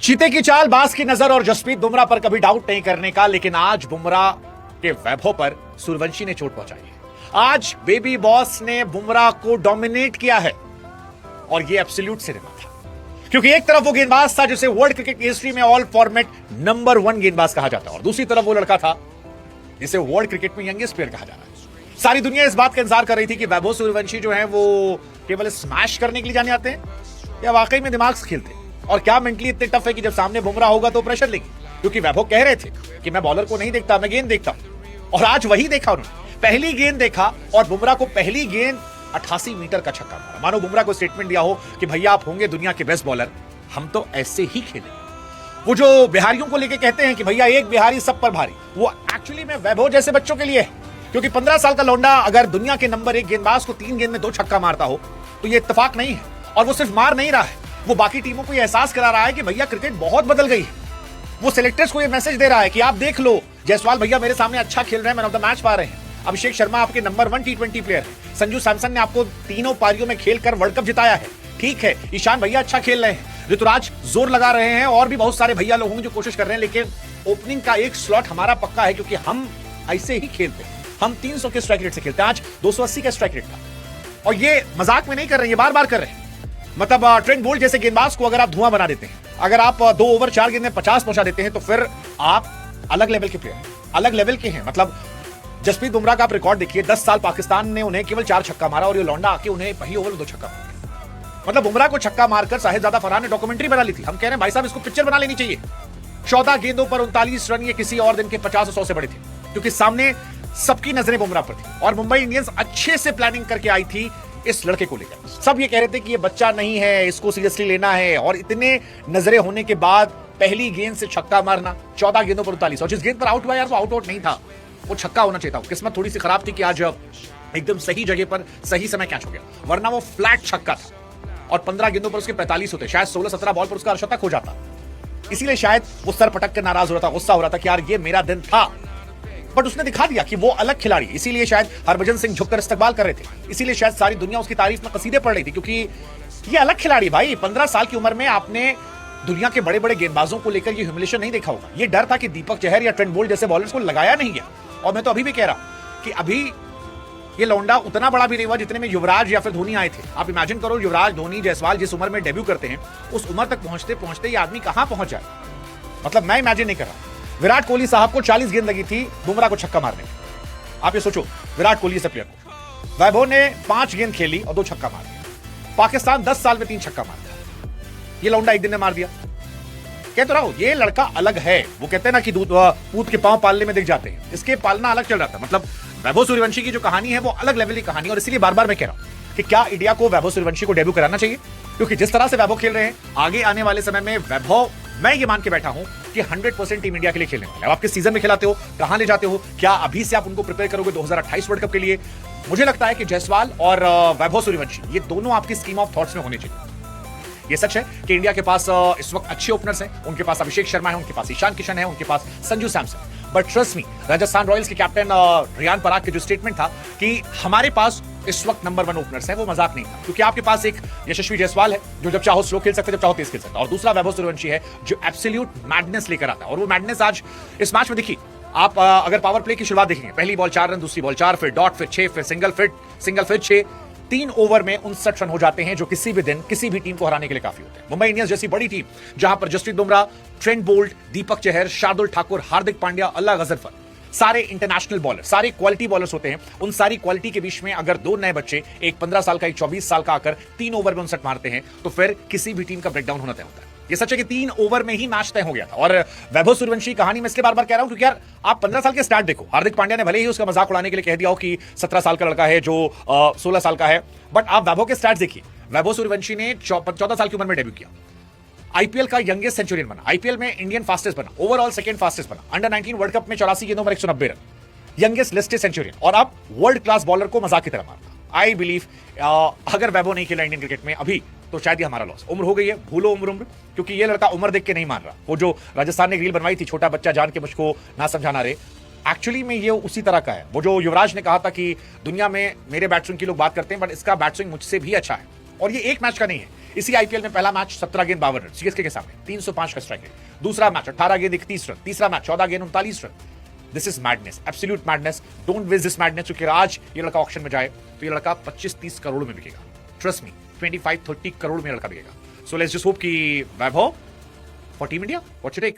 चीते की चाल, बाज की नजर और जसप्रीत बुमराह पर कभी डाउट नहीं करने का, लेकिन आज बुमराह के वैभव पर सूर्यवंशी ने चोट पहुंचाई है। आज बेबी बॉस ने बुमराह को डोमिनेट किया है और यह एब्सोल्यूट सिनेमा था, क्योंकि एक तरफ वो गेंदबाज था जिसे वर्ल्ड क्रिकेट की हिस्ट्री में ऑल फॉर्मेट नंबर 1 गेंदबाज कहा जाता है, और दूसरी तरफ वो लड़का था जिसे वर्ल्ड क्रिकेट में यंगेस्ट प्लेयर कहा जा रहा है। सारी दुनिया इस बात का इंतजार कर रही थी कि वैभव सूर्यवंशी जो है वो केवल स्मैश करने के लिए जाने आते हैं या वाकई में दिमाग से खेलते हैं, और क्या मेंटली इतने टफ है कि जब सामने बुमराह होगा तो प्रेशर लेंगे, क्योंकि वैभव कह रहे थे कि मैं बॉलर को नहीं देखता, मैं गेंद देखता हूं। और आज वही देखा उन्होंने, पहली गेंद देखा और बुमराह को पहली गेंद 88 मीटर का छक्का मारा। मानो बुमराह को स्टेटमेंट दिया हो कि भैया आप होंगे दुनिया के बेस्ट बॉलर, हम तो ऐसे ही खेलेंगे। वो जो बिहारियों को लेके कहते हैं कि भैया एक बिहारी सब पर भारी, वो एक्चुअली में वैभव जैसे बच्चों के लिए है, क्योंकि 15 साल का लौंडा अगर दुनिया के नंबर 1 गेंदबाज को 3 गेंद में 2 छक्का मारता हो तो ये इत्तेफाक नहीं है। और वो सिर्फ मार नहीं रहा है, वो बाकी टीमों को ये एहसास करा रहा है कि भैया क्रिकेट बहुत बदल गई है। वो सिलेक्टर्स को ये मैसेज दे रहा है कि आप देख लो, जायसवाल भैया मेरे सामने अच्छा खेल रहे हैं, मैन ऑफ द मैच पा रहे हैं, अभिषेक शर्मा आपके नंबर 1 टी20 प्लेयर है, संजू सैमसन ने आपको तीनों पारियों में खेलकर वर्ल्ड कप जिताया है, ठीक है, ईशान भैया अच्छा खेल रहे हैं, ऋतुराज जोर लगा रहे हैं, और भी बहुत सारे भैया लोग होंगे जो कोशिश कर रहे हैं, लेकिन ओपनिंग का एक स्लॉट हमारा पक्का है, क्योंकि हम ऐसे ही खेलते हैं। हम 300 के स्ट्राइक रेट से खेलते हैं, आज 280 का स्ट्राइक रेट था, और ये मजाक में नहीं कर रहे हैं, बार बार कर रहे हैं। मतलब ट्रेंट बोल्ट जैसे गेंदबाज को अगर आप धुआं बना देते हैं, अगर आप 2 ओवर 4 गेंद में 50 पहुंचा देते हैं, तो फिर आप अलग लेवल के प्लेयर, अलग लेवल के हैं। मतलब जसप्रीत बुमराह का आप रिकॉर्ड देखिए, 10 साल पाकिस्तान ने उन्हें केवल 4 छक्का मारा, और ये लौंडा आके उन्हें पहली ओवर में 2 छक्का मारा। मतलब बुमराह को छक्का मारकर साहिबजादा फरहान ने डॉक्यूमेंट्री बना ली थी। हम कह रहे हैं भाई साहब इसको पिक्चर बना लेनी चाहिए। 14 गेंदों पर 39 रन, ये किसी और दिन के 50 और 100 से बड़े थे, क्योंकि सामने सबकी नजरें बुमराह पर थी, और मुंबई इंडियंस अच्छे से प्लानिंग करके आई थी इस लड़के को लेकर। सब ये कह रहे थे कि ये बच्चा नहीं है, इसको सीरियसली लेना है, और इतने नजरें होने के बाद पहली गेंद से छक्का मारना, 14 गेंदों पर 39, और जिस गेंद पर आउट हुआ यार वो आउट नहीं था, वो छक्का होना चाहिए था। किस्मत थोड़ी सी खराब थी कि आज एकदम सही जगह पर सही समय कैच हो गया, वरना वो फ्लैट छक्का था, और 15 गेंदों पर उसके 45 होते, शायद 16-17 बॉल पर उसका अर्धशतक हो जाता। इसीलिए शायद वो सर पटक कर नाराज हो रहा था, गुस्सा हो रहा था कि यार ये मेरा दिन था, बट उसने दिखा दिया कि वो अलग खिलाड़ी। इसीलिए शायद हरभजन सिंह झुककर इस्तकबाल कर रहे थे, इसीलिए शायद सारी दुनिया उसकी तारीफ में कसीदे पढ़ रही थी, क्योंकि ये अलग खिलाड़ी भाई। 15 साल की उम्र में आपने दुनिया के बड़े बड़े गेंदबाजों को लेकर ये ह्यूमिलेशन नहीं देखा होगा। ये डर था कि दीपक चहर या ट्रेंट बोल्ट जैसे बॉलर्स को लगाया नहीं गया। और मैं तो अभी भी कह रहा कि अभी ये लौंडा उतना बड़ा भी नहीं हुआ जितने में युवराज या फिर धोनी आए थे। आप इमेजिन करो, युवराज, धोनी, जायसवाल जिस उम्र में डेब्यू करते हैं, उस उम्र तक पहुंचते पहुंचते ये आदमी कहां पहुंच जाए, मतलब मैं इमेजिन नहीं कर रहा। विराट कोहली साहब को 40 गेंद लगी थी बुमराह को छक्का मारने में। आप ये सोचो, विराट कोहली से प्लेयर को वैभव ने 5 गेंद खेली और 2 छक्का मार दिया। पाकिस्तान 10 साल में 3 छक्का मार दिया, ये लौंडा एक दिन में मार दिया। कह तो रहा हूं, ये लड़का अलग है। वो कहते हैं ना कि पूत के पांव पालने में दिख जाते हैं, इसके पालना अलग चल रहा था। मतलब वैभव सूर्यवंशी की जो कहानी है वो अलग लेवल की कहानी, और इसीलिए बार बार मैं कह रहा हूं कि क्या इंडिया को वैभव सूर्यवंशी को डेब्यू कराना चाहिए, क्योंकि जिस तरह से वैभव खेल रहे हैं, आगे आने वाले समय में वैभव, मैं ये मान के बैठा हूं कि 100% टीम इंडिया के लिए खेलने वाले। आप किस सीजन में खिलाते हो, कहां ले जाते हो, क्या अभी से आप उनको प्रिपेयर करोगे 2028 वर्ल्ड कप के लिए? मुझे लगता है कि जायसवाल और वैभव सूर्यवंशी ये दोनों आपकी स्कीम ऑफ थॉट्स में होने चाहिए। ये सच है कि इंडिया के पास इस वक्त अच्छे ओपनर्स हैं, उनके पास अभिषेक शर्मा है, उनके पास ईशान किशन है, उनके पास Sanju Samson. But trust me, Rajasthan Royals के कैप्टन रियान पराग के जो स्टेटमेंट था कि हमारे पास इस वक्त नंबर 1 ओपनर्स है, वो मजाक नहीं था, क्योंकि आपके पास एक यशस्वी जायसवाल है जो जब चाहो स्लो खेल सकता है, जब चाहो तेज खेल सकता है, और दूसरा वैभव सूर्यवंशी है जो एब्सोल्यूट मैडनेस लेकर आता है, और वो मैडनेस आज इस मैच में दिखी। आप अगर पावर प्ले की शुरुआत देखेंगे, पहली बॉल 4 रन, दूसरी बॉल 4, फिर डॉट, फिर 6, फिर सिंगल, फिर 6, 3 ओवर में 59 रन हो जाते हैं, जो किसी भी दिन किसी भी टीम को हराने के लिए काफी होते हैं। मुंबई इंडियंस जैसी बड़ी टीम, जहां पर जसप्रीत बुमराह, ट्रेंट बोल्ट, दीपक चहर, शार्दुल ठाकुर, हार्दिक पांड्या, अल्लाह गजरफर, सारे इंटरनेशनल बॉलर, सारे क्वालिटी बॉलर्स होते हैं। उन सारी क्वालिटी के बीच में अगर 2 नए बच्चे, एक 15 साल का, एक 24 साल का, आकर 3 ओवर में 59 मारते हैं, तो फिर किसी भी टीम का ब्रेकडाउन होना तय होता है। ये सच है कि 3 ओवर में ही मैच तय हो गया था। और वैभव सूर्यवंशी की कहानी में इसलिए बार बार कह रहा हूं क्योंकि यार आप 15 साल के स्टार्ट देखो। हार्दिक पांड्या ने भले ही उसका मजाक उड़ाने के लिए कह दिया हो कि 17 साल का लड़का है जो 16 साल का है, बट आप वैभव के स्टार्ट देखिए। वैभव सूर्यवंशी ने 14 साल की उम्र में डेब्यू किया, आईपीएल का यंगेस्ट सेंचुरियन बना, आईपीएल में इंडियन फास्टेस्ट बना, ओवरऑल सेकंड फास्टेस्ट बना, अंडर 19 वर्ल्ड कप में 84 गेंदों पर 190 रन, यंगेस्ट लिस्टेड सेंचुरियन, और आप वर्ल्ड क्लास बॉलर को मजाक की तरह मारना। आई बिलीव अगर वैभव नहीं खेला इंडियन क्रिकेट में अभी, तो शायद ये हमारा लॉस। उम्र हो गई है, भूलो उम्र, क्योंकि ये लड़का उम्र देख के नहीं मान रहा। वो जो राजस्थान ने रील बनवाई थी, छोटा बच्चा जान के मुझको ना समझाना रे, एक्चुअली में ये उसी तरह का है। वो जो युवराज ने कहा था कि दुनिया में मेरे बैट्समैन की लोग बात करते हैं, बट इसका बैट्समैन मुझसे भी अच्छा है, और ये एक मैच का नहीं है। इसी आईपीएल में पहला मैच 17 गेंद 52 रन सीएसके के सामने, 305 का स्ट्राइक रेट। दूसरा मैच 18 गेंद 31 रन। तीसरा मैच 14 गेंद 39 run. This is madness, absolute madness. Don't waste this madness, क्योंकि आज ये लड़का ऑक्शन में जाए तो ये लड़का 25-30 करोड़ में बिकेगा। ट्रस्ट मी, 25-30 करोड़ में लड़का बिकेगा। सो लेट्स जस्ट होप कि Vaibhav for team India, what's your take?